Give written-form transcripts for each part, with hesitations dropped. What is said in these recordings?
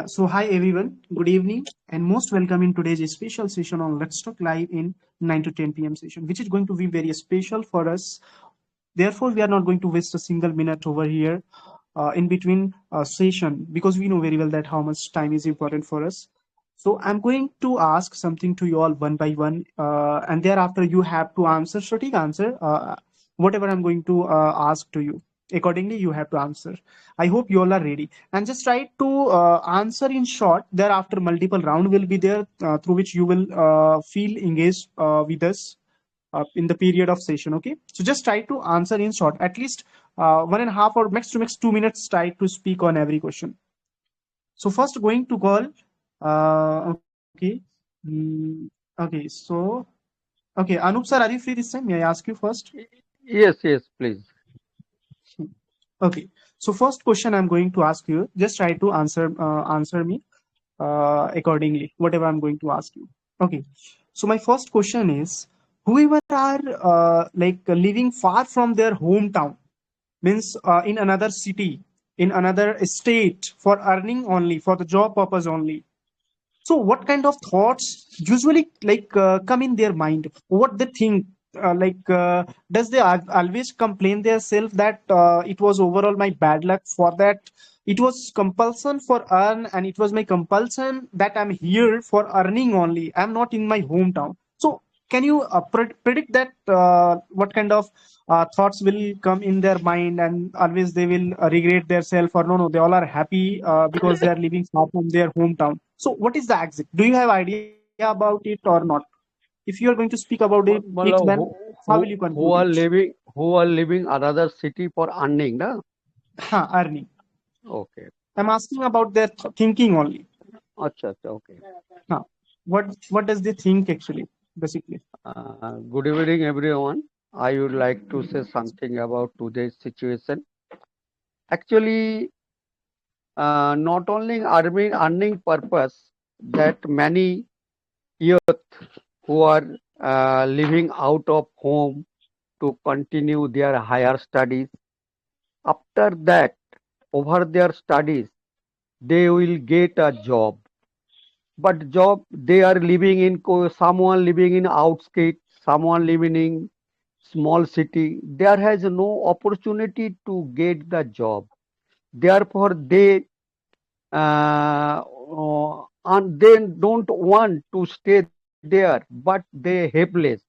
So hi everyone, good evening, and most welcome in today's special session on Let's Talk Live in 9 to 10 p.m. session, which is going to be very special for us. Therefore, we are not going to waste a single minute over here in between session because we know very well that how much time is important for us. So I'm going to ask something to you all one by one, and thereafter you have to answer, Shruti, answer whatever I'm going to ask to you. Accordingly, you have to answer. I hope you all are ready. And just try to answer in short. Thereafter, multiple round will be there through which you will feel engaged with us in the period of session. Okay, so just try to answer in short, at least 1.5 or max to max 2 minutes. Try to speak on every question. So first, going to call. Okay. Okay. So okay, Anup sir, are you free this time? May I ask you first? Yes, yes, please. Okay. So first question I'm going to ask you. Just try to answer me accordingly. Whatever I'm going to ask you. Okay. So my first question is, whoever are living far from their hometown, means in another city, in another state for earning only, for the job purpose only. So what kind of thoughts usually come in their mind? What they think? Does they always complain themselves that it was overall my bad luck for that? It was compulsion for earn, and it was my compulsion that I'm here for earning only. I'm not in my hometown. So can you predict that what kind of thoughts will come in their mind, and always they will regret their self, or no, they all are happy because they are living far from their hometown. So what is the exit? Do you have idea about it or not? If you are going to speak about it, then Matlab, how will you conclude who it? are living another city for earning, na? Earning. Okay. I'm asking about their thinking only. Acha, acha, okay. Huh. What does they think actually, basically? Good evening, everyone. I would like to say something about today's situation. Actually, not only earning purpose, that many youth who are living out of home to continue their higher studies. After that, over their studies, they will get a job. But job, they are living in someone living in outskirts, someone living in small city. There has no opportunity to get the job. Therefore, and they don't want to stay there, but they helpless.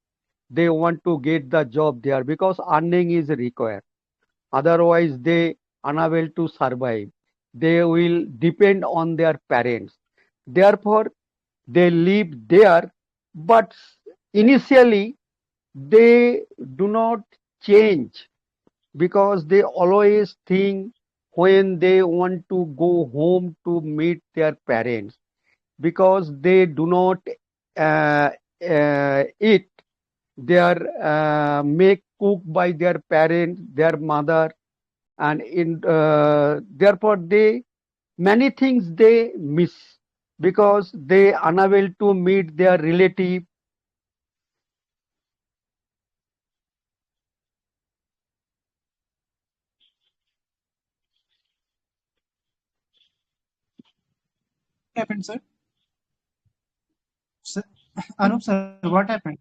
They want to get the job there because earning is required. Otherwise, they unable to survive. They will depend on their parents. Therefore, they live there, but initially they do not change because they always think when they want to go home to meet their parents because they do not eat their make cook by their parents, their mother, and therefore they many things they miss because they unable to meet their relative. What happened, sir? Sir, Anup sir, what happened?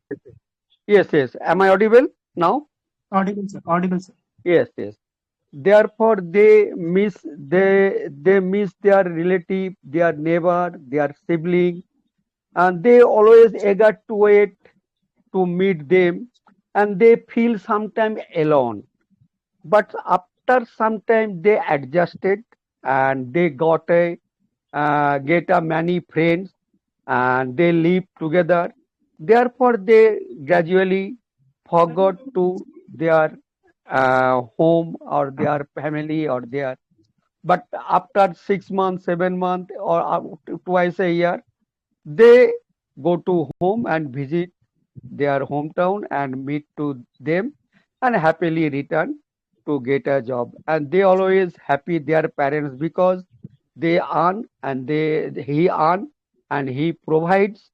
Yes, yes. Am I audible now? Audible, sir. Audible, sir. Yes, yes. Therefore they miss their relative, their neighbor, their sibling, and they always eager to wait to meet them, and they feel sometimes alone. But after some time they adjusted and they got a get a many friends and they live together. Therefore, they gradually forgot to their home or their family or their. But after 6 months, 7 months, or twice a year, they go to home and visit their hometown and meet to them and happily return to get a job. And they always happy their parents because they earn and he earn and he provides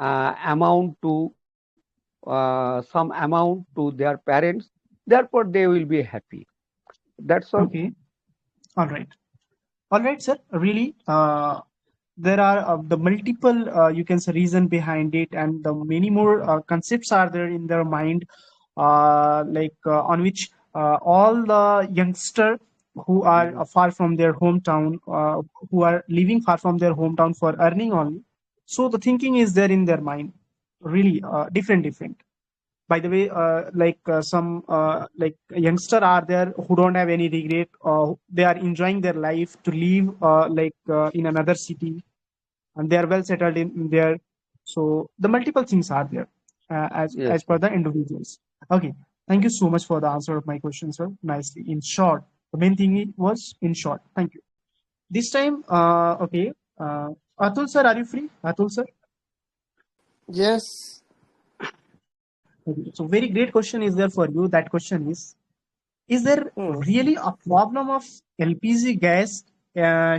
amount to some amount to their parents. Therefore, they will be happy. That's all. Okay. All right. All right, sir. Really, there are the multiple you can say reason behind it, and the many more concepts are there in their mind, on which all the youngster who are far from their hometown, who are living far from their hometown for earning only, so the thinking is there in their mind, really different. By the way, some youngster are there who don't have any regret, they are enjoying their life to live in another city, and they are well settled in there. So the multiple things are there, as Yes, per yes. the individuals. Okay, thank you so much for the answer of my question, sir. Nicely, in short, the main thing was in short. Thank you. This time, okay, Atul sir, are you free? Atul sir. Yes. Okay. So very great question is there for you. That question is there Hmm. really a problem of LPG gas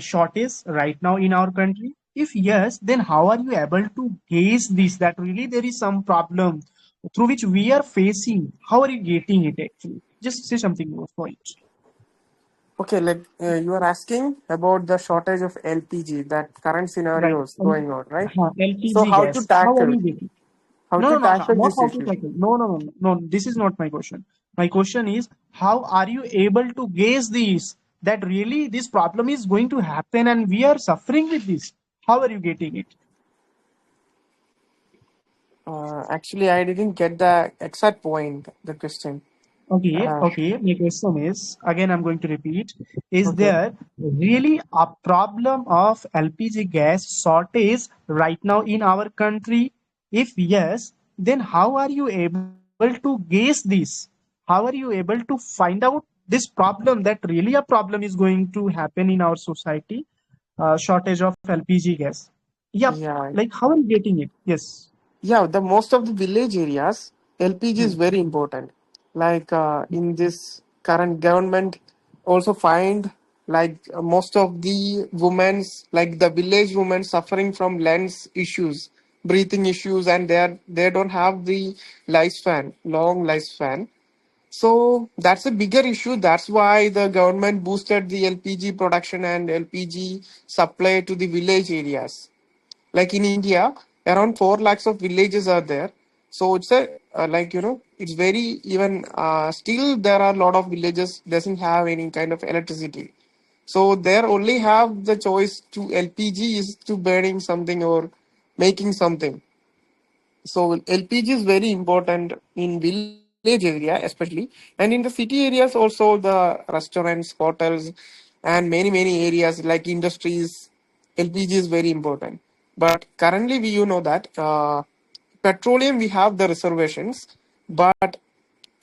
shortage right now in our country? If yes, then how are you able to gauge this, that really there is some problem through which we are facing? How are you getting it actually? Just say something more for it. Okay, like you are asking about the shortage of LPG, that current Right. scenarios going on, right? So LPG how to gas. How are tackle? you getting? How No, to no, no, no, tackle not this how to issue? tackle. No, no, no, no, no. This is not my question. My question is, how are you able to gauge this? That really this problem is going to happen and we are suffering with this. How are you getting it? Actually, I didn't get the exact point, the question. Okay, Uh, okay. My question is, again, I'm going to repeat. Is okay. there really a problem of LPG gas shortage right now in our country? If yes, then how are you able to gauge this? How are you able to find out this problem, that really a problem is going to happen in our society? Shortage of LPG gas. Yep. Yeah. Like, how are you getting it? Yes. Yeah, the most of the village areas, LPG is Hmm. very important. Like in this current government, also find like most of the women's, like the village women suffering from lungs issues, breathing issues, and they don't have the lifespan, long lifespan. So that's a bigger issue. That's why the government boosted the LPG production and LPG supply to the village areas. Like in India, around 4 lakhs of villages are there. So it's a it's very even still there are a lot of villages doesn't have any kind of electricity. So there only have the choice to LPG is to burning something or making something. So LPG is very important in village area, especially, and in the city areas also. The restaurants, hotels, and many areas like industries, LPG is very important. But currently, that petroleum we have the reservations, but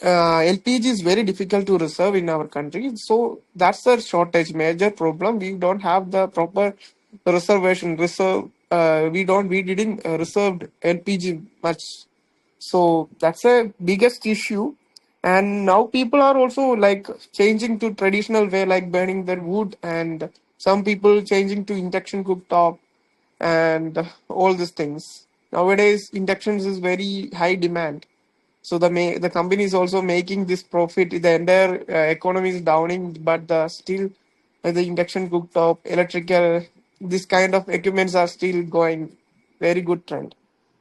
LPG is very difficult to reserve in our country. So that's a shortage, major problem. We don't have the proper reserve. We didn't reserved LPG much. So that's a biggest issue. And now people are also like changing to traditional way, like burning their wood, and some people changing to induction cooktop and all these things. Nowadays, inductions is very high demand. So the company is also making this profit. The entire economy is downing, but the induction cooktop, electrical, this kind of equipments are still going very good trend.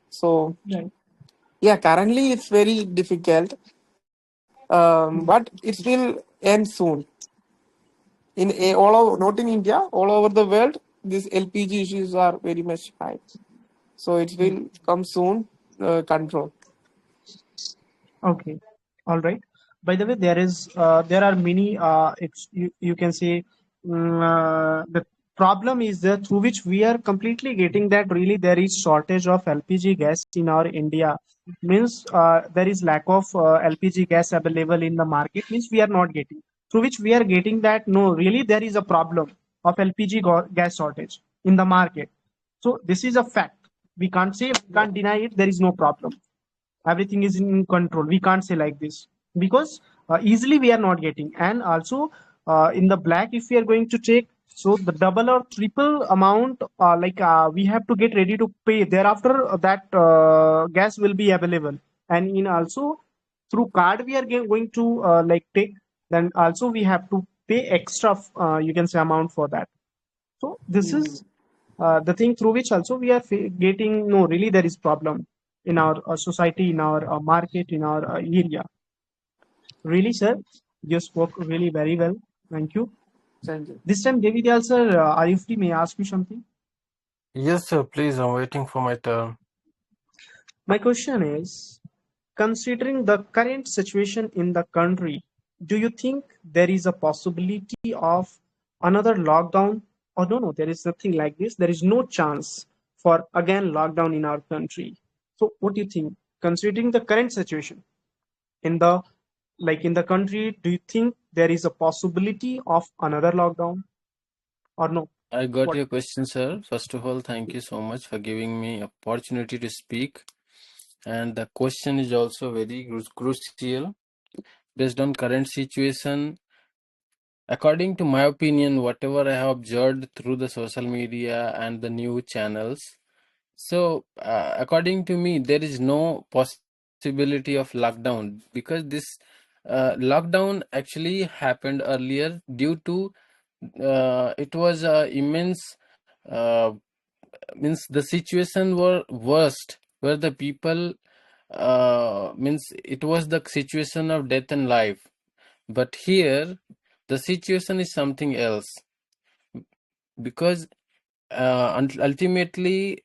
So Right. yeah, currently it's very difficult, but it will end soon. All over, not in India, all over the world, these LPG issues are very much high. So it will come soon. Control. Okay, all right. By the way, there are many. You can say the problem is that through which we are completely getting that really there is shortage of LPG gas in our India. Means there is lack of LPG gas available in the market. Means we are not getting. Through which we are getting that no, really there is a problem of LPG gas shortage in the market. So this is a fact. We can't say, we can't deny it. There is no problem, everything is in control. We can't say like this because easily we are not getting. And also in the black, if we are going to take, so the double or triple amount, we have to get ready to pay thereafter, that gas will be available. And in also through card we are going to take, then also we have to pay extra you can say amount for that. So this Hmm. is the thing through which also we are getting, no, really there is problem in our society, in our market, in our area. Really, sir, you spoke really very well. Thank you. Thank you. This time, Devidal sir, are you free? May I ask you something? Yes, sir, please, I'm waiting for my turn. My question is, considering the current situation in the country, do you think there is a possibility of another lockdown? Or no, there is nothing like this. There is no chance for again lockdown in our country. So, what do you think? Considering the current situation in the in the country, do you think there is a possibility of another lockdown or no? I got What? your question, sir. First of all, thank you so much for giving me opportunity to speak. And the question is also very crucial. Based on current situation, according to my opinion, whatever I have observed through the social media and the news channels, so according to me, there is no possibility of lockdown because this lockdown actually happened earlier due to it was immense uh, means the situation were worst where the people means it was the situation of death and life, but here the situation is something else because ultimately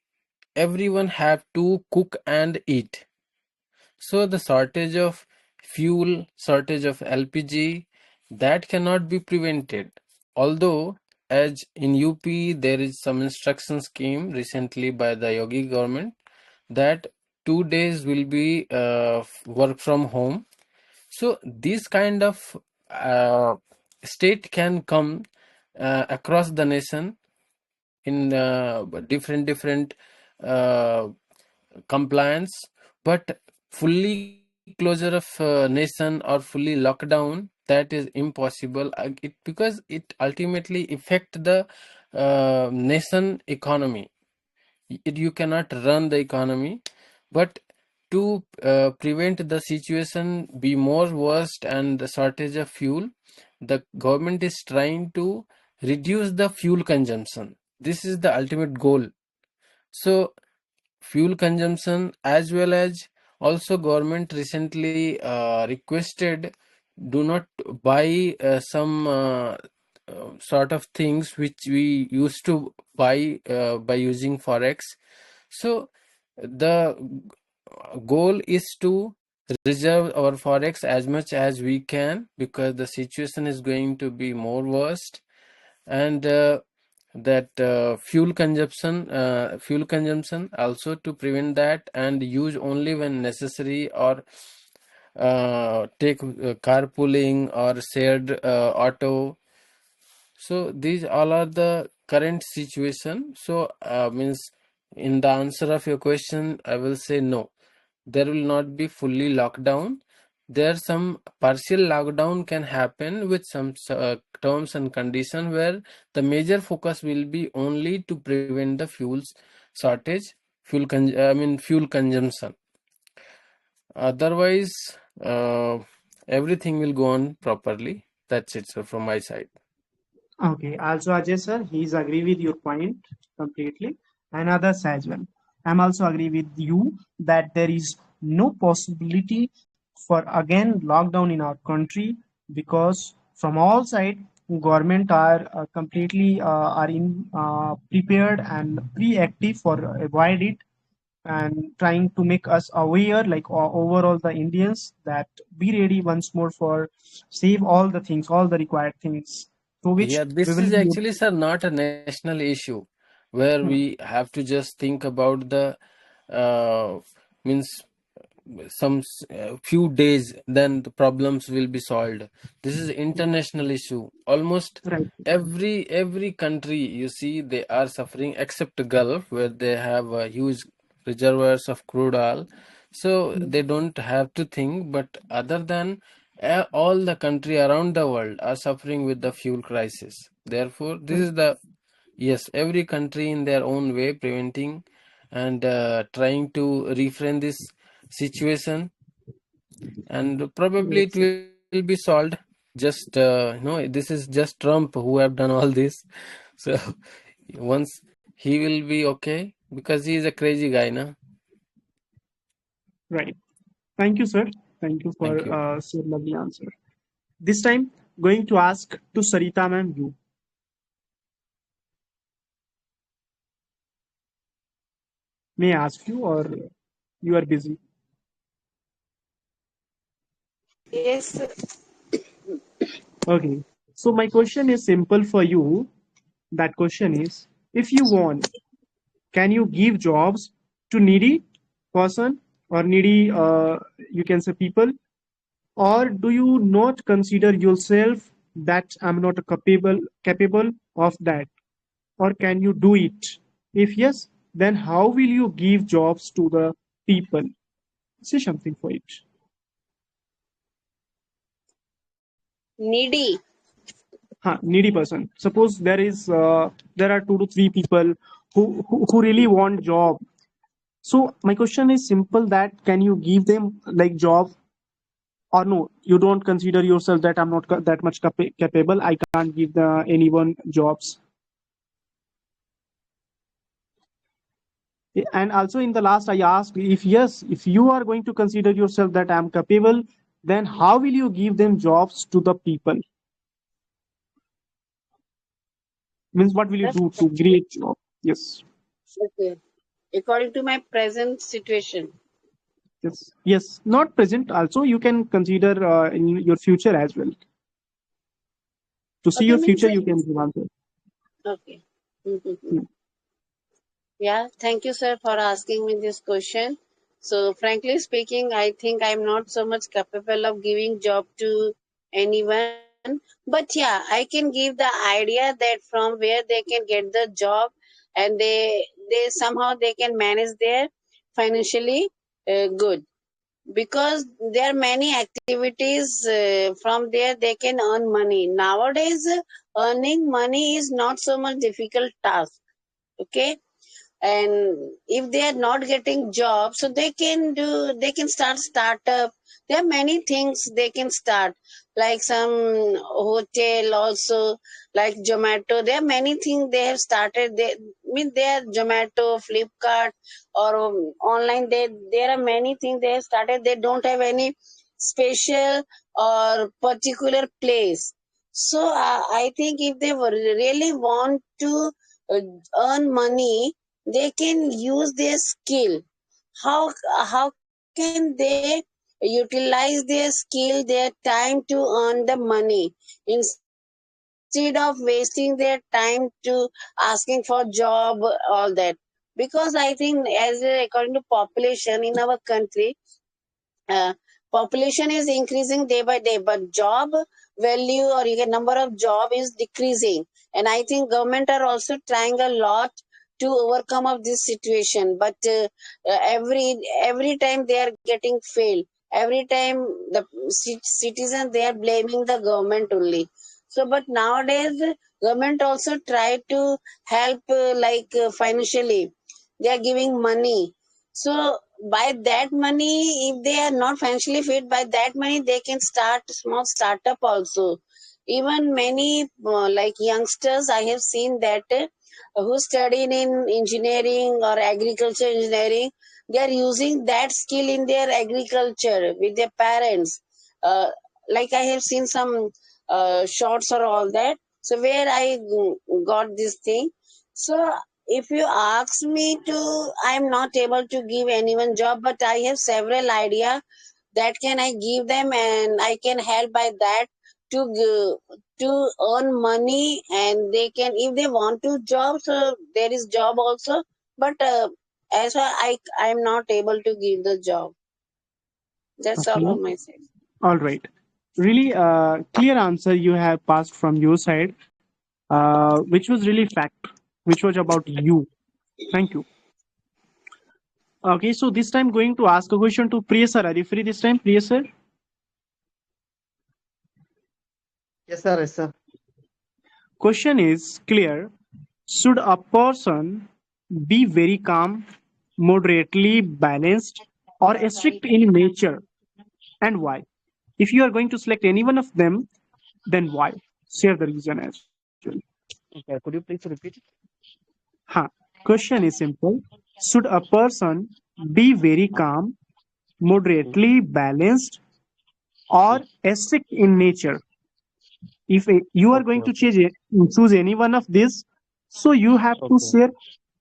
everyone have to cook and eat. So the shortage of fuel, shortage of LPG, that cannot be prevented. Although, as in UP, there is some instruction scheme recently by the Yogi government that 2 days will be work from home. So this kind of uh, state can come across the nation in different uh, compliance, but fully closure of nation or fully lockdown, that is impossible. Because it ultimately affect the nation economy. You cannot run the economy, but to prevent the situation be more worst and the shortage of fuel, the government is trying to reduce the fuel consumption. This is the ultimate goal. So fuel consumption, as well as also government recently requested do not buy some sort of things which we used to buy by using forex. So the goal is to reserve our forex as much as we can because the situation is going to be more worst. And that fuel consumption also to prevent that and use only when necessary, or take carpooling or shared auto. So these all are the current situation. So means in the answer of your question, I will say no, there will not be fully lockdown. There some partial lockdown can happen with some terms and condition where the major focus will be only to prevent the fuels shortage, fuel consumption. Otherwise, uh, everything will go on properly. That's it, sir, from my side. Okay. Also, Ajay sir, he's agree with your point completely, and others as well. I'm also agree with you that there is no possibility for again lockdown in our country because from all side government are completely are in prepared and pre-active for avoid it and trying to make us aware like overall the Indians that be ready once more for save all the things, all the required things through which Yeah, we this will is be actually, sir, not a national issue where able. we have to just think about the uh, means some few days, then the problems will be solved. This is international issue. Almost Right. every country you see they are suffering except Gulf where they have huge reservoirs of crude oil, so they don't have to think. But other than all the country around the world are suffering with the fuel crisis. Therefore, this is the, yes, every country in their own way preventing and trying to refrain this situation, and probably it Yes. will be solved. Just no, this is just Trump who have done all this. So once he will be okay because he is a crazy guy, na? Right. Thank you, sir. Thank you for Thank you. your lovely answer. This time, going to ask to Sarita ma'am, you. May I ask you, or you are busy? Yes, Okay. So my question is simple for you. That question is, if you want, can you give jobs to needy person or needy, you can say people, or do you not consider yourself that I'm not capable of that, or can you do it? If yes, then how will you give jobs to the people? Say something for it. needy. Needy person. Suppose there are 2 to 3 people who really want job. So my question is simple: that can you give them like job, or no? You don't consider yourself that I'm not that much capable. I can't give anyone jobs. And also in the last, I asked if yes, if you are going to consider yourself that I'm capable, then how will you give them jobs to the people? Means what will you That's do to create job? Yes. okay. According to my present situation. Yes, yes, not present. Also, you can consider in your future as well. To see Okay, your means future, you can give answer. okay. Mhm. Hmm. Yeah, thank you, sir, for asking me this question. So, frankly speaking, I think I'm not so much capable of giving job to anyone. But yeah, I can give the idea that from where they can get the job, and they somehow they can manage their financially good, because there are many activities from there they can earn money nowadays. Earning money is not so much difficult task. Okay, and if they are not getting jobs, so they can start startup. There are many things they can start, like some hotel also, like Zomato. There are many things they have started. They mean they are Zomato, Flipkart, or online. There are many things they have started. They don't have any special or particular place. So I think if they really want to uh, earn money, they can use their skill. How can they utilize their skill, their time to earn the money, instead of wasting their time to asking for job, all that? Because I think according to population in our country, uh, population is increasing day by day, but job value or you get number of job is decreasing. And I think government are also trying a lot to overcome of this situation, but every time they are getting failed. Every time the citizen they are blaming the government only. So but nowadays government also try to help, financially they are giving money. So by that money, if they are not financially fit, by that money they can start small startup also. Even many like youngsters, I have seen that who studied in engineering or agriculture engineering, they are using that skill in their agriculture with their parents. Uh, like I have seen some shorts or all that. So where I got this thing. So if you ask me to, I am not able to give anyone job, but I have several idea that can I give them, and I can help by that to earn money, and they can, if they want to job, so there is job also. But as well, I am not able to give the job. That's all Okay. of my side. All right. Really clear answer you have passed from your side, which was really fact, which was about you. Thank you. Okay, so this time going to ask a question to Priya sir. Are you free this time, Priya sir? Yes, sir. Yes, sir. Question is clear. Should a person be very calm, moderately balanced, or strict in nature, and why? If you are going to select any one of them, then why? Share the reason as well. Okay. Could you please repeat it? Huh. Question is simple. Should a person be very calm, moderately balanced, or strict in nature? If you are Okay, going to okay, choose any one of these, so you have to okay, share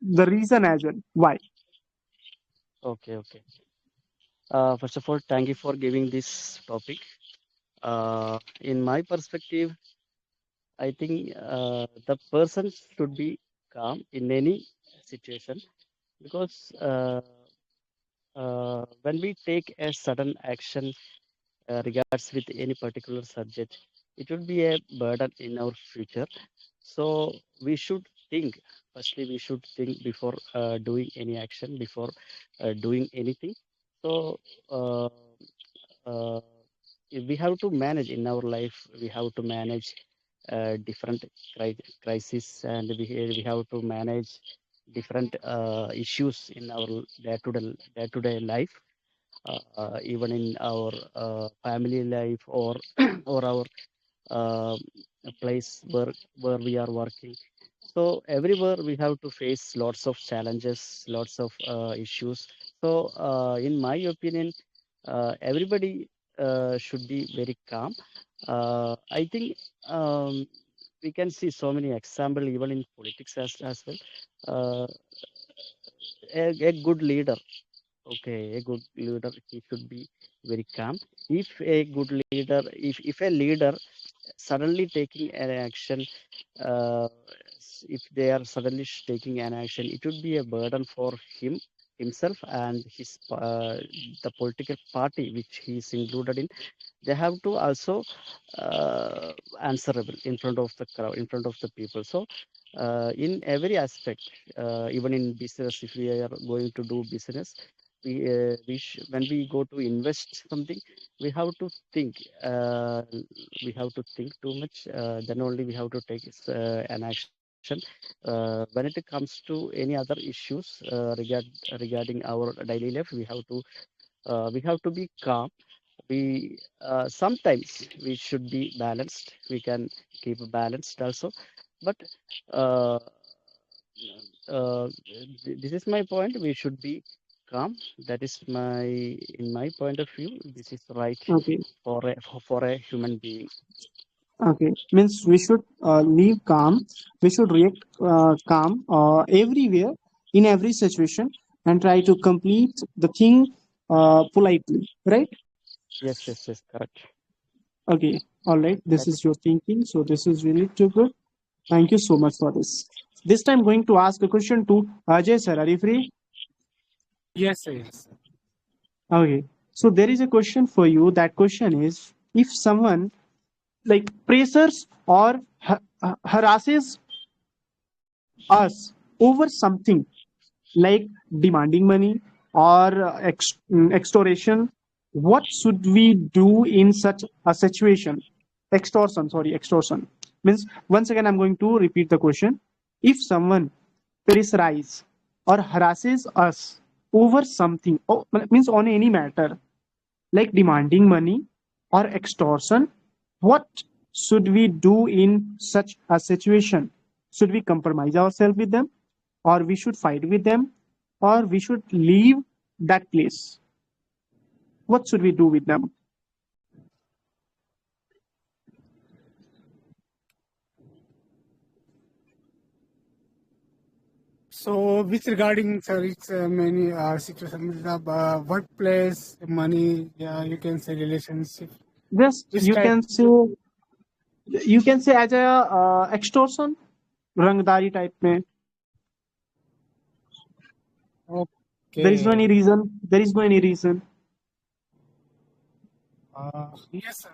the reason as well. Why? okay. First of all, thank you for giving this topic. In my perspective, I think the person should be calm in any situation because when we take a sudden action regards with any particular subject, it would be a burden in our future. So we should think. Firstly, we should think before doing any action, before doing anything. So uh, uh, we have to manage in our life. We have to manage different crises, and we have to manage different issues in our day-to-day life, even in our family life or or our uh, place where we are working. So everywhere we have to face lots of challenges, lots of issues. So in my opinion, everybody should be very calm. I think we can see so many examples even in politics as well. uh, a good leader, okay, a good leader, he should be very calm. If a good leader, if a leader suddenly taking an action, uh, if they are suddenly taking an action, it would be a burden for himself and his the political party which he is included in. They have to also answerable in front of the crowd, in front of the people. So in every aspect, even in business, if we are going to do business, when we go to invest something, we have to think, we have to think too much, then only we have to take an action. When it comes to any other issues regarding our daily life, we have to be calm. We sometimes we should be balanced. We can keep balanced also, but uh, this is my point. We should be calm. That is my, in my point of view, this is right Okay. for a human being. Okay. Means we should leave calm. We should react calm everywhere, in every situation, and try to complete the thing politely. Right? Yes, correct. Okay. All right. This That is your thinking. So this is really too good. Thank you so much for this. This time, going to ask a question to Ajay sir. Are you free? Yes, sir. Yes, sir. Okay. So there is a question for you. That question is: if someone like pressures or harasses us over something like demanding money or extortion, what should we do in such a situation? Extortion, sorry, extortion. Means, once again, I'm going to repeat the question. If someone pressurizes or harasses us over something, oh, means on any matter, like demanding money or extortion, what should we do in such a situation? Should we compromise ourselves with them, or we should fight with them, or we should leave that place? What should we do with them? So, which regarding, sir, it's many situations, workplace, money, yeah, you can say relationship. Just Which type? you can say as a extortion, rangdari type में. There is no Okay. any reason. There is no any reason. Yes,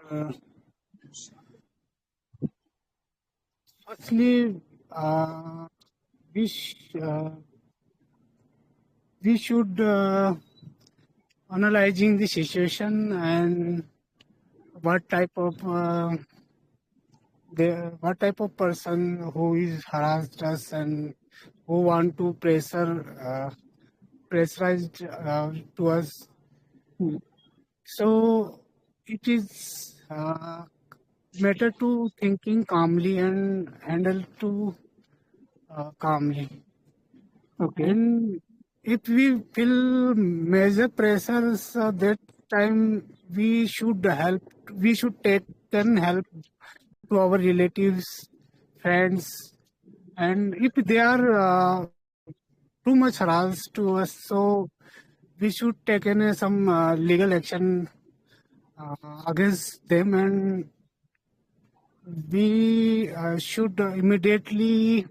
firstly, we, we should analyzing the situation and what type of what type of person who is harassed us and who want to pressurized to us. Hmm. So it is matter to thinking calmly and handle to calmly. Okay. And if we feel major pressures, that time we should help. We should take can help to our relatives, friends, and if they are too much harassed to us, so we should take in some legal action against them, and we should immediately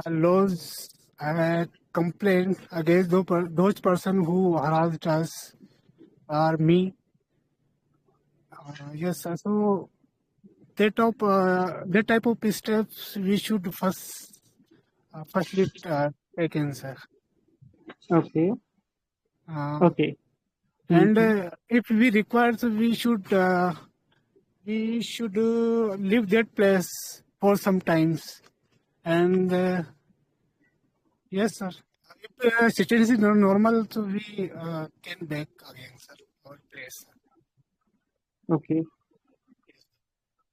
lodge a complaint against those person who harassed us or me. Yes, sir. So that type of steps we should firstly taken, sir. Okay. Uh, Okay. and Mm-hmm. if we require, so we should leave that place for some times. And yes, sir. If situation is normal, so we can back again, sir, our place. Okay.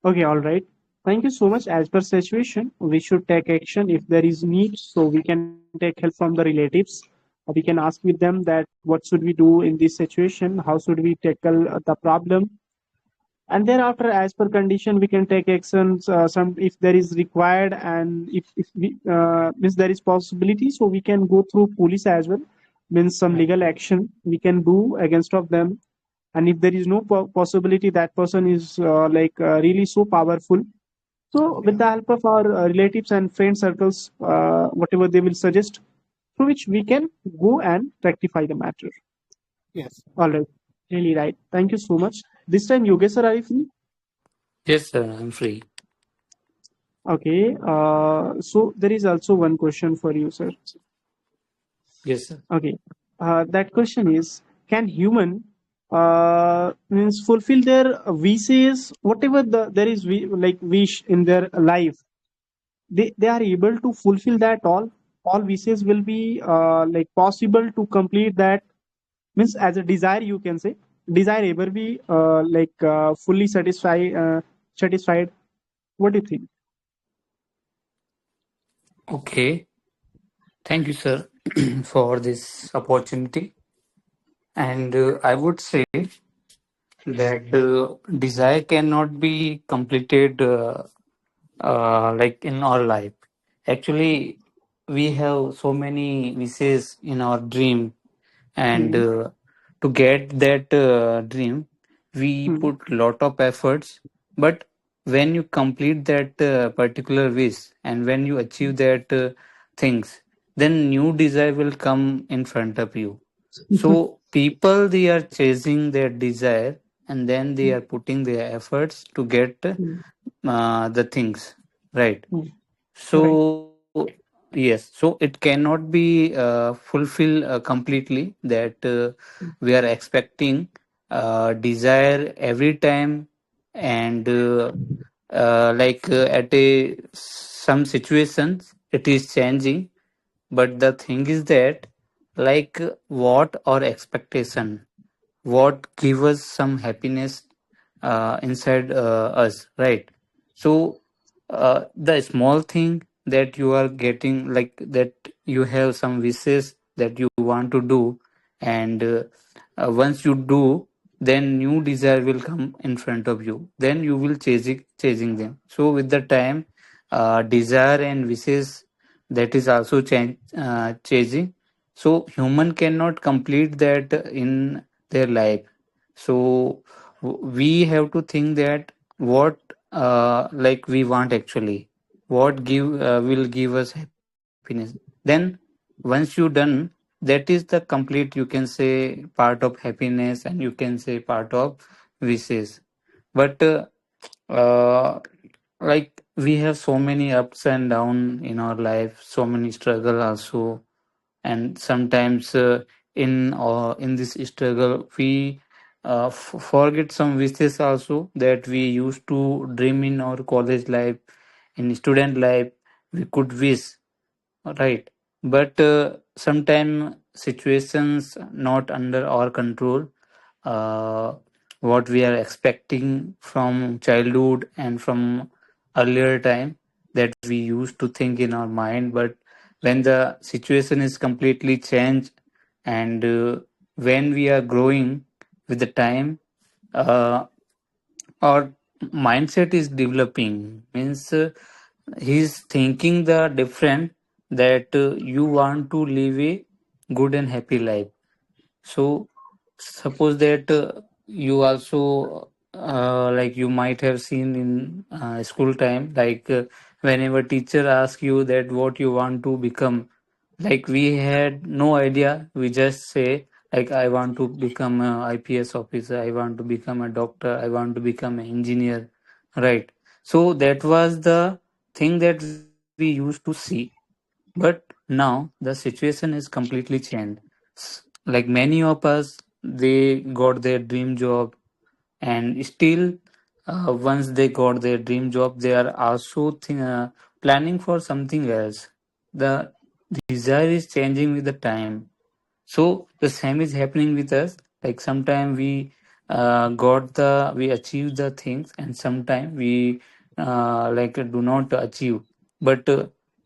Okay. All right. Thank you so much. As per situation, we should take action if there is need. So we can take help from the relatives. We can ask with them that what should we do in this situation? How should we tackle the problem? And thereafter, as per condition, we can take actions. Some if there is required, and if we means there is possibility, so we can go through police as well. Means some Right. legal action we can do against of them. And if there is no possibility, that person is really so powerful, so with Yeah. the help of our relatives and friend circles, whatever they will suggest, through which we can go and rectify the matter. Yes. All right, really right. Thank you so much. This time, Yogesh sir, are you free? Yes, sir, I'm free. Okay. So there is also one question for you, sir. Yes, sir. Okay. That question is: can human means fulfill their wishes, whatever there is like wish in their life? They are able to fulfill that all wishes will be like possible to complete that, means as a desire you can say, desire ever be fully satisfied, what do you think? Okay. Thank you, sir, for this opportunity. And I would say that desire cannot be completed like in our life. Actually, we have so many wishes in our dream, and Hmm. to get that dream, we Hmm. put lot of efforts. But when you complete that particular wish, and when you achieve that things, then new desire will come in front of you. So people, they are chasing their desire, and then they are putting their efforts to get Hmm. the things, right? Hmm. Right. So yes, so it cannot be fulfilled completely, that we are expecting desire every time, and at a some situations it is changing. But the thing is that, what our expectation, what give us some happiness inside us, right? So the small thing that you are getting, like that, you have some wishes that you want to do, and once you do, then new desire will come in front of you, then you will chasing them. So with the time, desire and wishes, that is also changing. So human cannot complete that in their life. So we have to think that what we want actually, what give will give us happiness. Then once you done, that is the complete, you can say, part of happiness, and you can say part of wishes. But we have so many ups and down in our life, so many struggle also. And sometimes in this struggle, we forget some wishes also that we used to dream in our college life, in student life. We could wish, right? But sometimes situations not under our control. uh, what we are expecting from childhood and from earlier time, that we used to think in our mind, but when the situation is completely changed, and when we are growing with the time, uh, our mindset is developing, means he's thinking the different, that you want to live a good and happy life. So suppose that you also like you might have seen in school time, like whenever teacher asks you that what you want to become, like we had no idea, we just say like I want to become a IPS officer, I want to become a doctor, I want to become an engineer, right? So that was the thing that we used to see. But now the situation is completely changed. Like many of us, they got their dream job, and still, once they got their dream job, they are also planning for something else. The desire is changing with the time. So the same is happening with us. Like sometime we achieve the things, and sometime we like do not achieve. But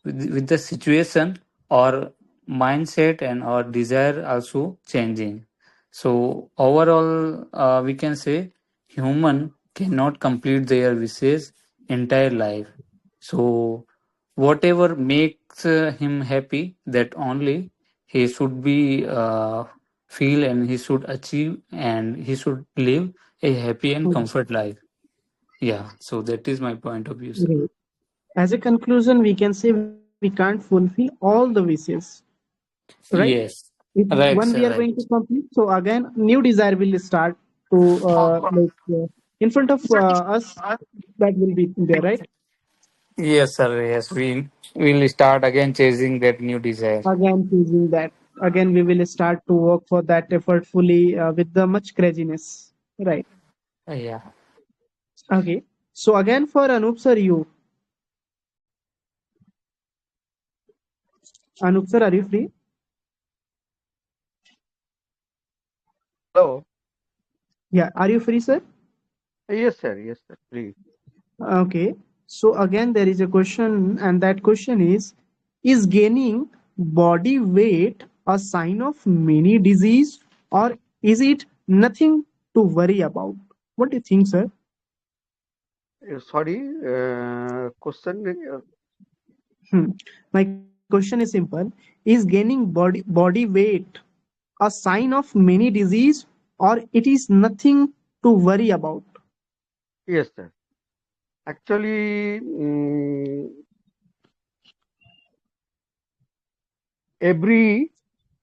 with the situation, our mindset and our desire also changing. So overall, we can say human cannot complete their wishes entire life. So whatever makes him happy, that only he should be feel, and he should achieve, and he should live a happy and comfort life. Yeah, so that is my point of view, sir. Great. As a conclusion, we can say we can't fulfill all the wishes, right? Yes, If one right, we are sir, going right. to complete, so again, new desire will start to in front of us, that will be there, right? Yes, sir. Yes, we will start again chasing that new desire. Again, choosing that. Again, we will start to work for that effortfully with the much craziness, right? Yeah. Okay. So again, for Anup sir, Anup sir, are you free? Hello. Yeah, are you free, sir? Yes, sir. Yes, sir. Please. Okay. So again, there is a question, and that question is gaining body weight a sign of many disease, or is it nothing to worry about? What do you think, sir? Sorry. Question. Hmm. My question is simple. Is gaining body weight a sign of many disease, or it is nothing to worry about? Yes, sir. Actually, every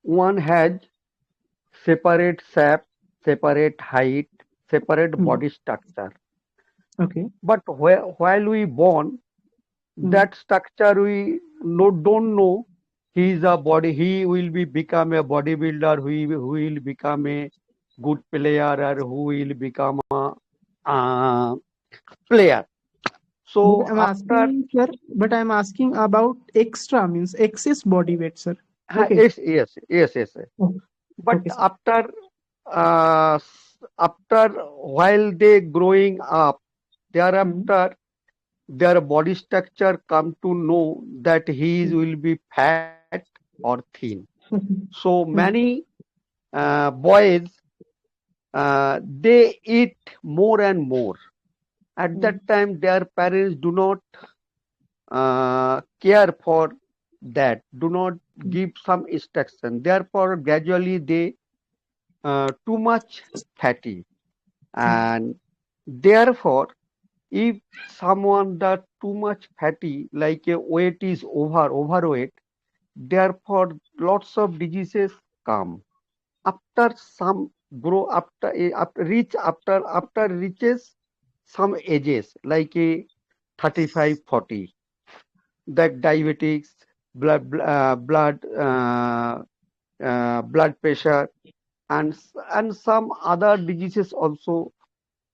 one has separate shape, separate height, separate Hmm. body structure. Okay. But while we born, Hmm. that structure we don't know. He will be become a bodybuilder, who will become a good player, or who will become a uh, player. But So I'm after asking, sir, but I'm asking about extra means excess body weight, sir. Okay. yes, yes, yes, yes, yes. Okay, But okay, sir. after while they growing up, Hmm. thereafter their body structure come to know that he will be fat or thin. So Hmm. many boys they eat more and more. At Hmm. that time, their parents do not care for that, do not give some instruction. Therefore, gradually they too much fatty, Hmm. and therefore, if someone that too much fatty, like a weight is overweight, therefore lots of diseases come after some grow after reaches some ages like a 35 40, that diabetics, blood pressure, and some other diseases also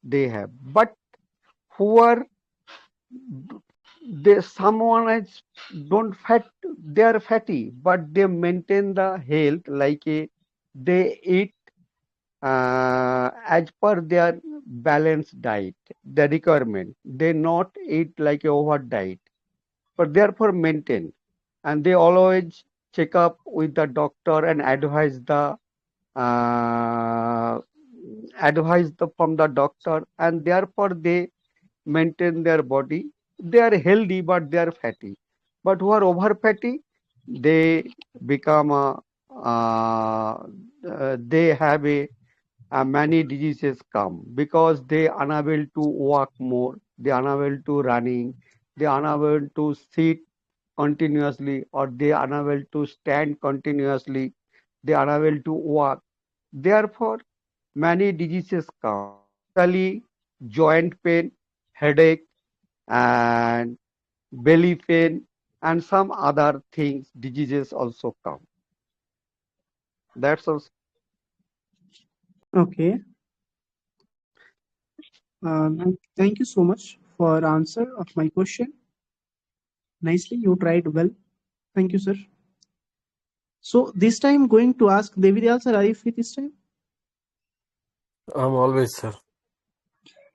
they have. But who are they, someone is don't fat, they are fatty, but they maintain the health, like a they eat as per their balanced diet, the requirement. They not eat like a over diet, but therefore maintain. and they always check up with the doctor and uh, from the doctor, and therefore they maintain their body. They are healthy, but they are fatty. But who are over fatty, they become they have many diseases come because they unable to walk more, they unable to running, they unable to sit continuously, or they unable to stand continuously, they unable to walk. Therefore, many diseases come, especially joint pain, headache, and belly pain, and some other things, diseases also come. That's also. Okay. Thank you so much for answer of my question. Nicely, you tried well. Thank you, sir. So this time going to ask Devidal sir, are you free this time? I'm always, sir.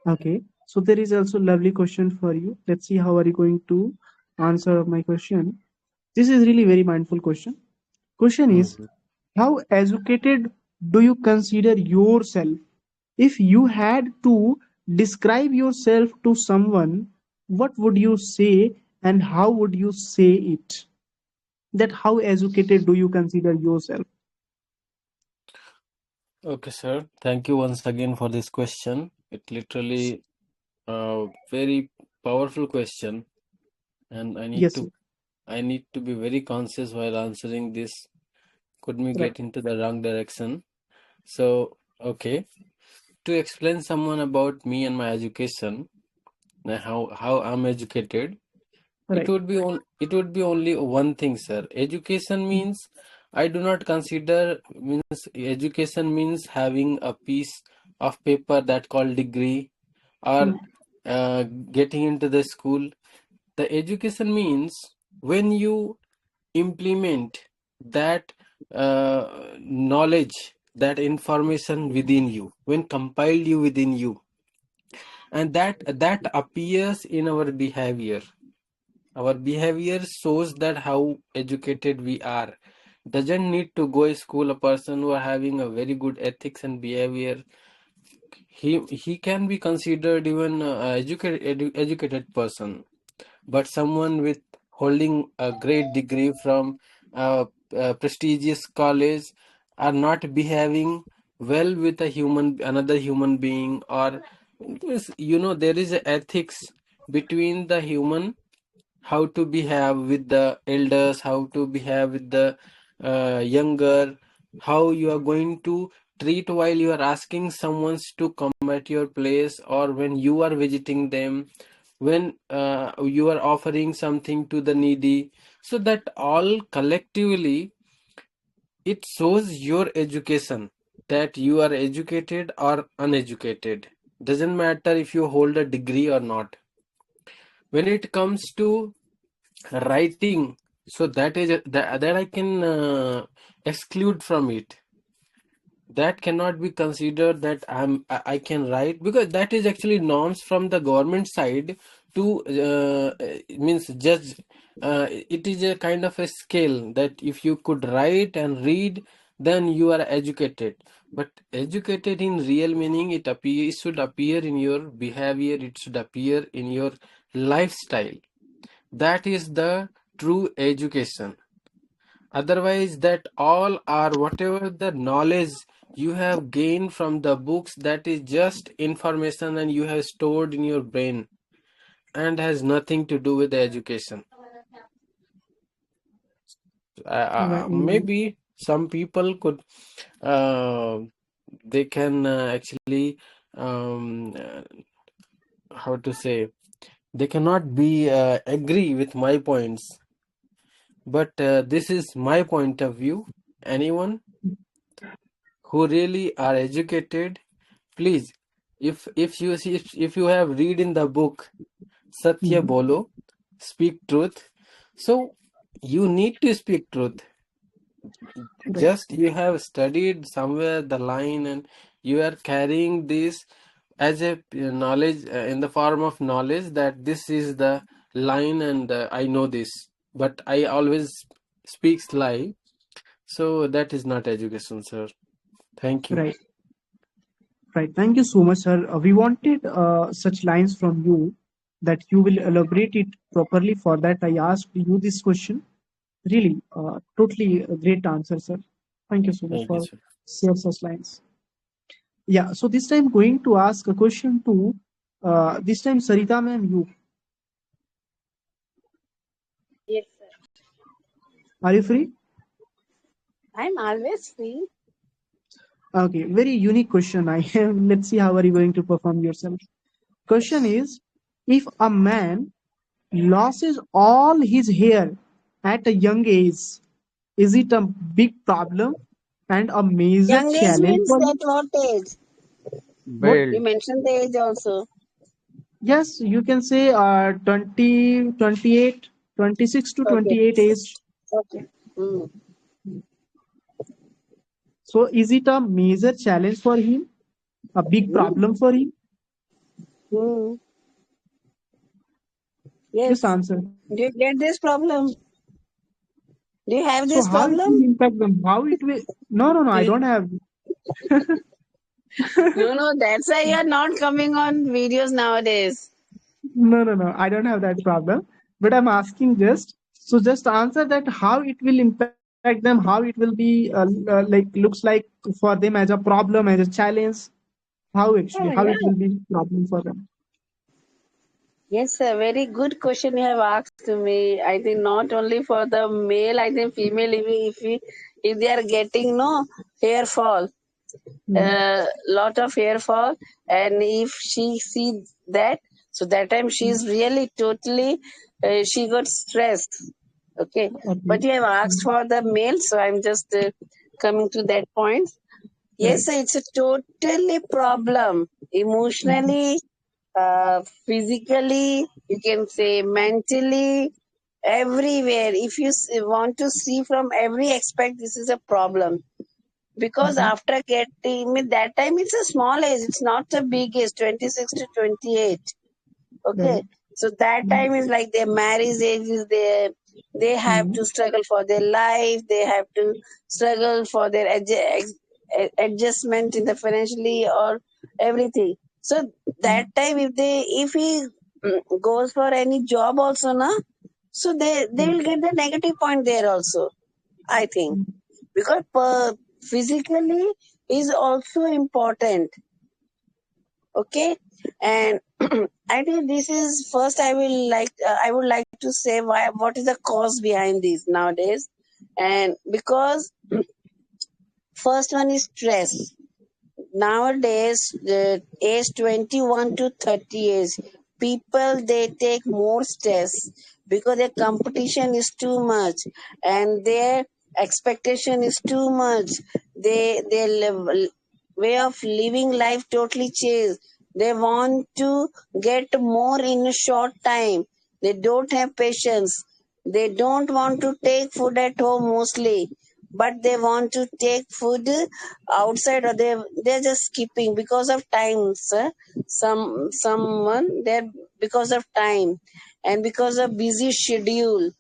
Okay. So there is also lovely question for you. Let's see how are you going to answer my question. This is really very mindful question. Question is, Mhm. how educated do you consider yourself? If you had to describe yourself to someone, what would you say and how would you say it? That how educated do you consider yourself? Okay, sir. Thank you once again for this question. It literally a very powerful question, and Yes, sir. I need to be very conscious while answering this. Could me Right. get into the wrong direction? So, okay. To explain someone about me and my education, how I'm educated, Right. it would be only one thing, sir. Education means I do not consider means education means having a piece of paper that called degree or Mm. getting into the school. The education means when you implement that knowledge, that information within you, when compiled you within you, and that appears in our behavior. Our behavior shows that how educated we are. Doesn't need to go to school. A person who are having a very good ethics and behavior, he can be considered even educated person. But someone with holding a great degree from a prestigious college are not behaving well with another human being, or there is a ethics between the human, how to behave with the elders, how to behave with the younger, how you are going to treat while you are asking someone to come at your place, or when you are visiting them, when you are offering something to the needy. So that all collectively, it shows your education, that you are educated or uneducated. Doesn't matter if you hold a degree or not. When it comes to writing, so that I can exclude from it. That cannot be considered that I can write, because that is actually norms from the government side to means judge. It is a kind of a scale that if you could write and read, then you are educated. But educated in real meaning, it should appear in your behavior, it should appear in your lifestyle. That is the true education. Otherwise, that all are whatever the knowledge you have gained from the books, that is just information and you have stored in your brain and has nothing to do with the education. Right. Maybe some people could uh, they can actually how to say, they cannot be agree with my points, but this is my point of view. Anyone who really are educated, please, if you have read in the book Satya Mhm. Bolo, speak truth, so you need to speak truth. Right. Just you have studied somewhere the line and you are carrying this as a knowledge, in the form of knowledge, that this is the line and I know this. but I always speaks lie. So that is not education, sir. Thank you. Right. Right. Thank you so much, sir. We wanted such lines from you that you will elaborate it properly. For that, I asked you this question. Really, totally a great answer, sir. Thank you so much Thank you, for sir. sharing such lines. Yeah. So this time, going to ask a question to this time, Sarita ma'am, you Yes, sir. are you free? I'm always free. Okay. Very unique question. I have. Let's see how are you going to perform yourself. Question is, if a man loses all his hair at a young age, is it a big problem and a major Young age challenge means for at him? what age? What? Belt. You mentioned the age also. Yes, you can say 20, 28, 26 to Okay. 28 age. Okay. Mm. So is it a major challenge for him? A big Mm. problem for him? Mm. Just Yes. answer. Do you get this problem? Do you have So this how it problem? will impact them? How it will? No, no, no. I Do don't have. no, that's why you're not coming on videos nowadays. No, no, no. I don't have that problem. But I'm asking just so just answer that how it will impact them, how it will be like looks like for them as a problem, as a challenge. How actually, Yeah, how it will yeah. be problem for them. Yes, sir. Very good question you have asked to me. I think not only for the male, I think female, if they are getting no hair fall, Hmm. lot of hair fall, and if she sees that, so that time she is really totally, she got stressed. Okay, Okay. but you have asked Hmm. for the male, so I'm just coming to that point. Right. Yes, sir, it's a totally problem Mhm. emotionally, physically, you can say mentally, everywhere. If you want to see from every aspect, this is a problem. Because Okay. after getting me that time, it's a small age, it's not a big age, 26 to 28. Right. Okay, so that Hmm. time is like their marriage age is there. They have Hmm. to struggle for their life. They have to struggle for their adjustment in the financially or everything. So that time, if he goes for any job also, na, so they Right. will get the negative point there also. I think Hmm. because physically is also important. Okay, and I think this is first I would like to say why what is the cause behind this nowadays. And because first one is stress. Nowadays the age 21 to 30 years, people they take more stress because their competition is too much and their expectation is too much. Their way of living life totally changed. They want to get more in a short time. They don't have patience. They don't want to take food at home mostly, but they want to take food outside, or they're just skipping because of time, sir. Someone they're because of time and because of busy schedule.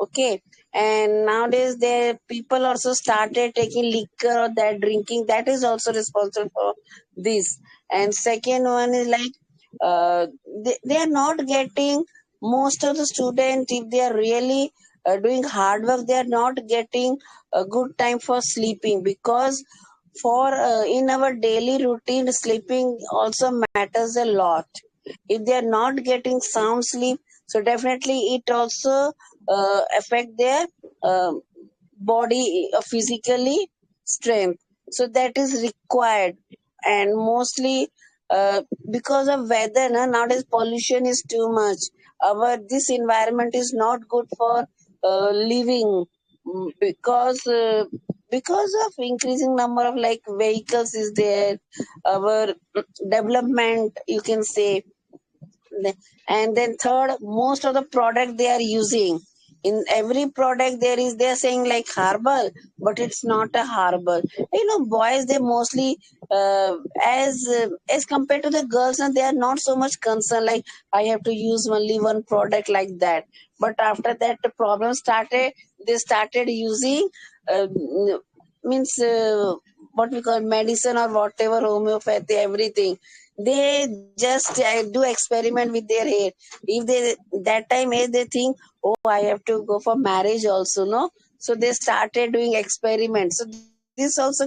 Okay, and nowadays the people also started taking liquor or that drinking, that is also responsible for this. And second one is like they are not getting, most of the students, if they are really doing hard work, they are not getting a good time for sleeping, because for in our daily routine sleeping also matters a lot. If they are not getting sound sleep, so definitely it also affect their uh, body physically strength, so that is required. And mostly because of weather, nowadays pollution is too much. Our this environment is not good for living. Because of increasing number of like vehicles is there, our development, you can say. And then third, most of the product they are using, in every product they're saying like herbal, but it's not a herbal. Boys, they mostly as compared to the girls, and they are not so much concerned like I have to use only one product like that. But after that the problem started, they started using means what we call medicine or whatever, homeopathy, everything. They just do experiment with their hair. If they that time age, they think, oh, I have to go for marriage also, no? So they started doing experiments. So this also created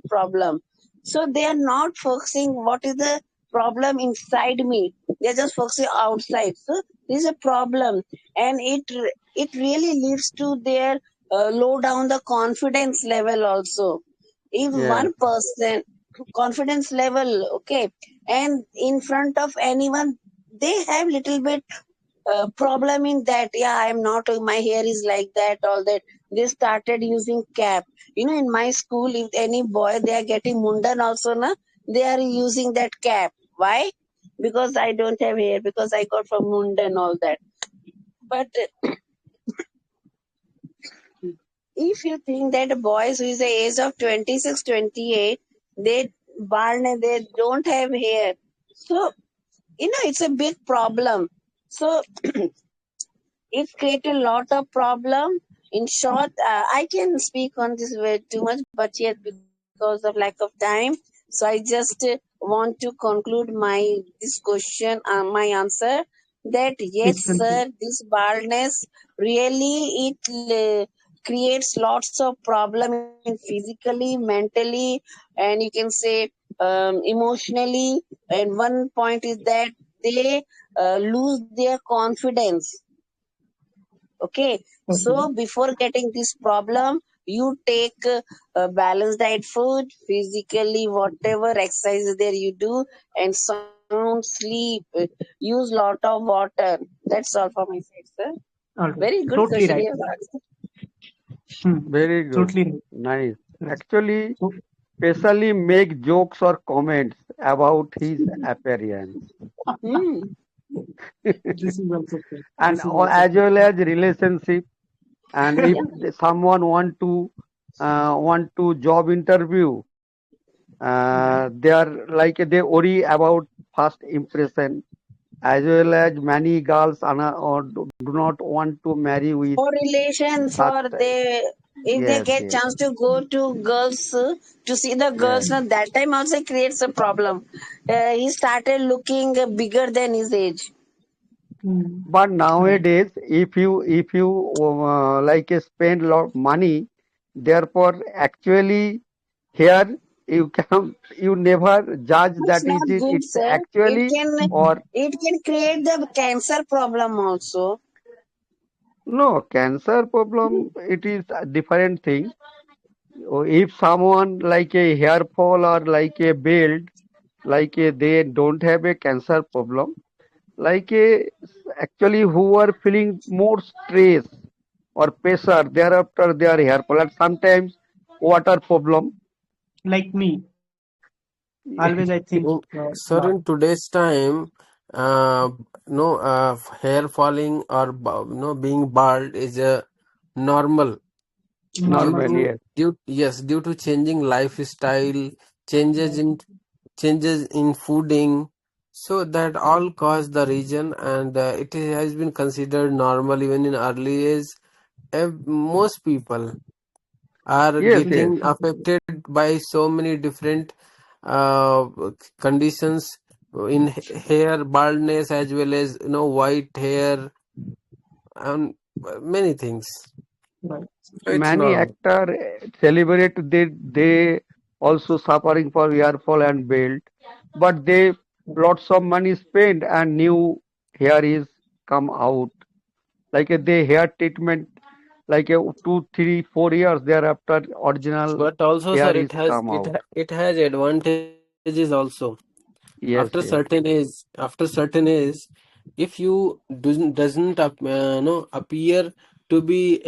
problem. So they are not focusing what is the problem inside me. They're just focusing outside. So this is a problem, and it really leads to their low down the confidence level also. If Yes. one person confidence level, okay, and in front of anyone, they have little bit problem in that, yeah, I'm not, my hair is like that, all that. They started using cap. In my school, if any boy, they are getting mundan also, na, they are using that cap. Why? Because I don't have hair, because I got from mundan, all that. But if you think that boys who is the age of 26, 28, they bald and they don't have hair, so it's a big problem. So it created a lot of problem. In short, I can speak on this way too much, but yet because of lack of time, so I just want to conclude this question, my answer, that yes, Please sir, continue. this baldness really creates lots of problem in physically, mentally, and you can say emotionally. And one point is that they lose their confidence. Okay, Okay. so before getting this problem, you take balanced diet food, physically, whatever exercise there you do, and sound sleep. Use lot of water. That's all for my side, sir. All right. Very good Totally question right. you have asked. Hmm. Very good. Totally right. Nice. Right. Actually, So, especially make jokes or comments about his appearance. Hmm. this is also true. And This is also as true. well as relationship. And if Yeah. someone want to job interview, they are like they worry about first impression, as well as many girls or do not want to marry with For relation, such. for they, if they Yes, get yes, chance to go to girls, to see the girls, yes. now that time also creates a problem. He started looking bigger than his age. Hmm. But Right. nowadays, if you like spend lot money, therefore actually here you can you never judge It's that not is it good, it's sir. It actually can Mhm. or it can create the cancer problem also. no cancer problem. It is a different thing. If someone like a hair fall or like a bald, they don't have a cancer problem. Like a, actually who are feeling more stress or pressure thereafter their hair fall and sometimes water problem. Like me, always I think Sir, in today's time, uh, hair falling or being bald is a normal due normal. Normal, to yes. due to changing lifestyle, changes in changes in fooding, so that all cause the region, and it has been considered normal even in early age. Most people are Yes, yes. getting affected by so many different uh, conditions in hair baldness, as well as white hair and many things. Right. So it's Many normal. actor celebrate they also suffering for hair fall and bald, but they lots of money spent and new hair is come out like a they hair treatment like a 2, 3, 4 years thereafter original But also, sir, hair is come out. it has advantages also. After Yes, certain yes. age, if you doesn't appear to be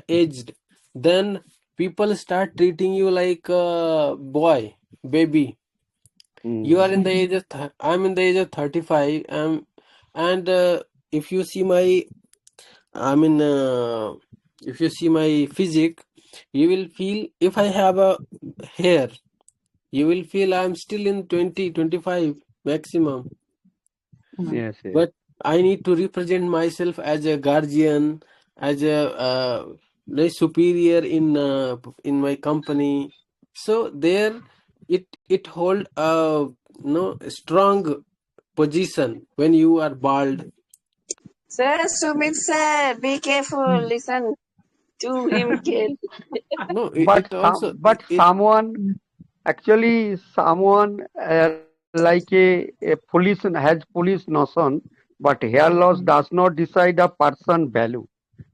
aged, then people start treating you like a boy, baby. You are Mm. in the age of I'm in the age of 35. And if you see my I mean, if you see my physique, you will feel if I have a hair, you will feel I'm still in 20, 25 maximum. Yes, yes. But I need to represent myself as a guardian, as a very superior in my company. So there, it hold a strong position when you are bald. Sir, Sumit sir, be careful. Hmm. Listen to him carefully. No, But it also it someone actually someone like a police has police notion, but hair loss does not decide a person value.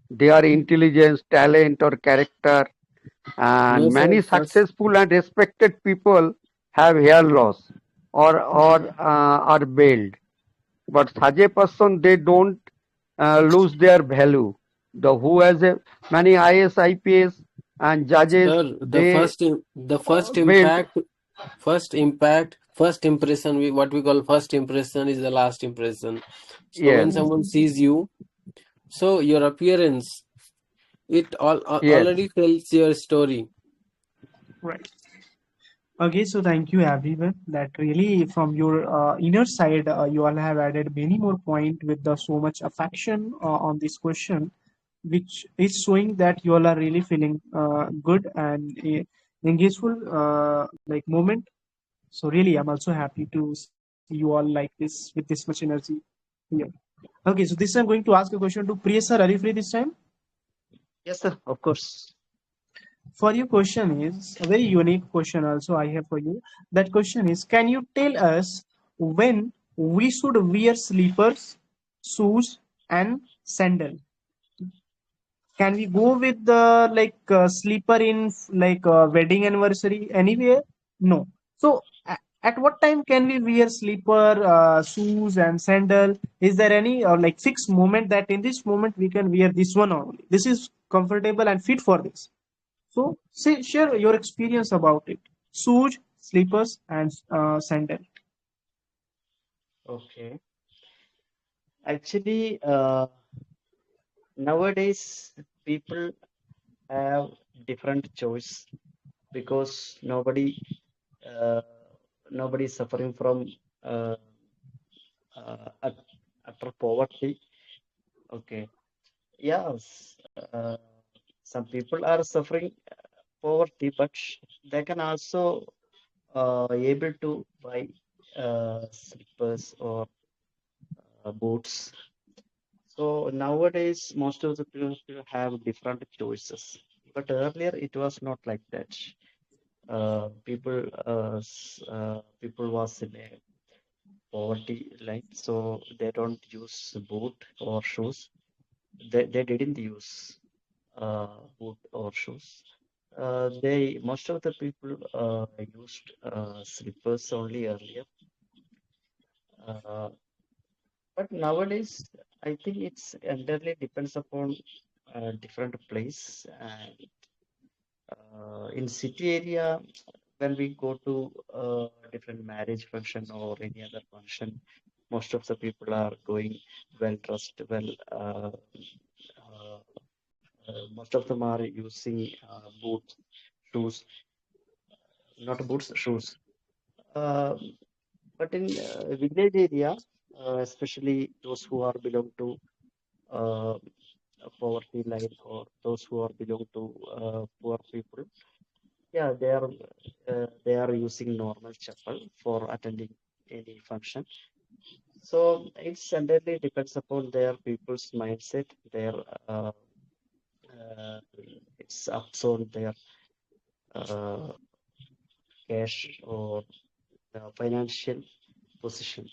Their intelligence, talent, or character, no and sir many first. successful and respected people have hair loss or are bald. But such a person they don't lose their value. The who has a many IS, IPS, and judges Sir, they the first bald. first impression, what we call first impression is the last impression. So when Yes, someone sees you, so your appearance, it yes. already tells your story. Right. Okay, so thank you everyone. That really, from your inner side, you all have added many more point with the so much affection on this question, which is showing that you all are really feeling good and engageful like moment. So really, I'm also happy to see you all like this with this much energy here. Okay, so this I'm going to ask a question to Priya sir. Are you free this time? Yes, sir, of course. For your question is a very unique question also I have for you. That question is, can you tell us when we should wear slippers, shoes, and sandal? Can we go with the sleeper in like wedding anniversary anywhere? No. So at what time can we wear sleeper, shoes and sandal? Is there any like fixed moment that in this moment we can wear this one only? This is comfortable and fit for this. So say share your experience about it. Shoes, slippers, and sandal. Okay. Actually, nowadays people have different choice because uh, nobody is suffering from uh, utter poverty. Okay. Yes. Some people are suffering poverty, but they can also able to buy slippers or boots. So nowadays, most of the people have different choices. But earlier, it was not like that. People was in a poverty line, so they don't use boot or shoes. They didn't use boot or shoes. They most of the people used slippers only earlier. Uh, but nowadays, I think it's entirely depends upon different place. And in city area, when we go to different marriage function or any other function, most of the people are going well dressed, uh, most of them are using boots, shoes, not boots, shoes. Uh, but in village area, especially those who are belong to uh, poverty line or those who are belong to poor people, yeah, they are using normal chapel for attending any function. So it's entirely depends upon their people's mindset, their uh, it's ups on their uh, cash or financial position.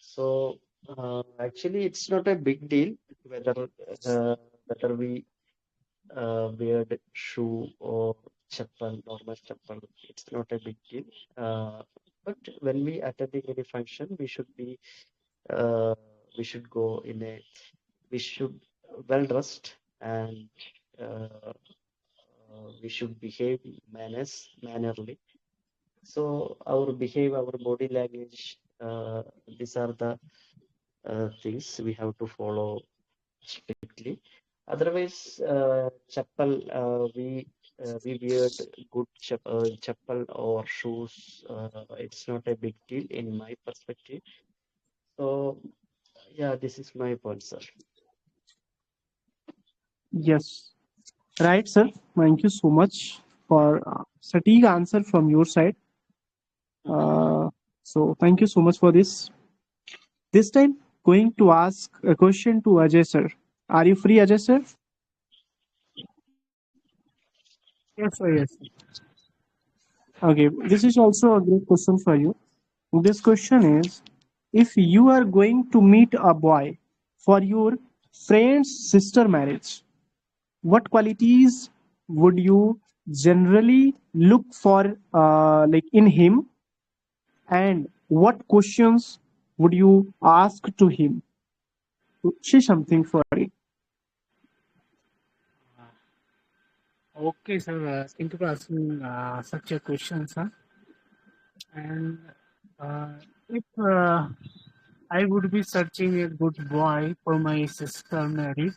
So actually, it's not a big deal whether uh, whether we weird shoe or chappal, normal chappal. It's not a big deal. Uh, but when we attending any function, uh, we should go in a we should well dressed and we should behave mannerly. So our body language, these are the things we have to follow strictly. Otherwise, chappal, we wear good chappal or shoes. It's not a big deal in my perspective. So yeah, this is my point, sir. Yes. Right, sir. Thank you so much for Satiq answer from your side. Mhm. So thank you so much for this. This time, going to ask a question to Ajay sir. Are you free, Ajay sir? Yes, sir. Yes. Okay, this is also a great question for you. This question is, if you are going to meet a boy for your friend's sister marriage, what qualities would you generally look for like in him, and what questions would you ask to him? Say something for it. Okay, sir. Thank you for asking such a question, sir. And if I would be searching a good boy for my sister marriage,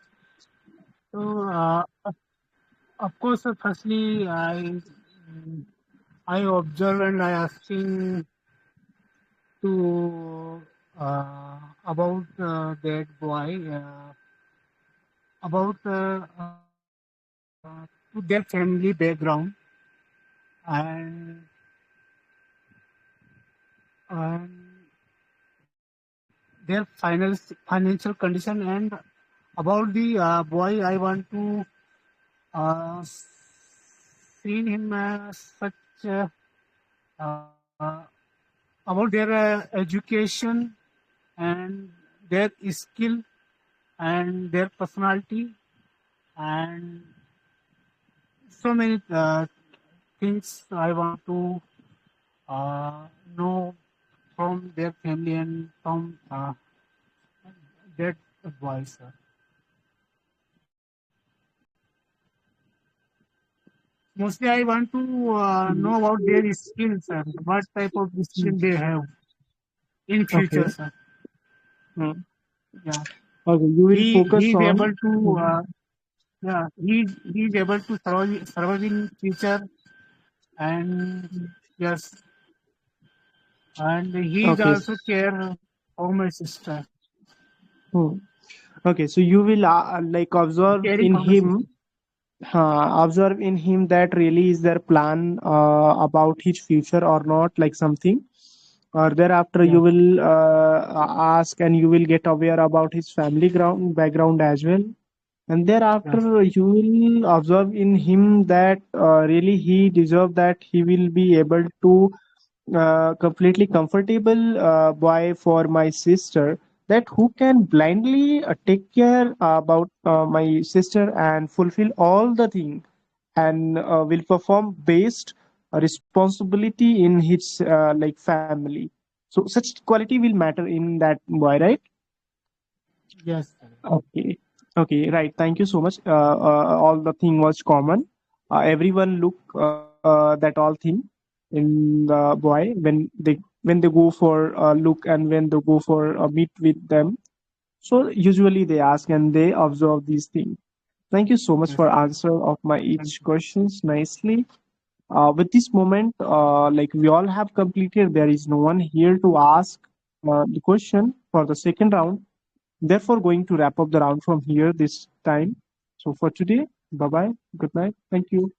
so of course, firstly, I observe and I asking to about that boy, about to their family background and and their financial condition, and about the boy I want to see him such uh, about their education and their skill and their personality and so many things I want to know from their family and from that boy, sir. Mostly, I want to know about their skills and what type of skill they have in future, Okay. sir. Hmm. Yeah, Okay, you will he focus is on. able to yeah, he is able to survive in future, and yes, and he is Okay. also care for my sister, Hmm. Okay, so you will like caring for my sister. observe in him that really is their plan about his future or not, like something. Or thereafter, you Yes, will ask and you will get aware about his family ground background as well. And yes, thereafter, you will observe in him that really he deserve that he will be able to completely comfortable boy for my sister, that who can blindly take care about my sister and fulfill all the thing, and will perform based responsibility in his like family. So such quality will matter in that boy, right? yes, sir. Okay. Okay, right. Thank you so much. All the thing was common. Everyone look that all thing in the boy when they go for a look and when they go for a meet with them. So usually they ask and they observe these things. Thank you so much Yes, for answer of my thank each you. questions nicely. With this moment, like we all have completed, there is no one here to ask the question for the second round. Therefore, going to wrap up the round from here this time. So for today, bye bye. Good night. Thank you.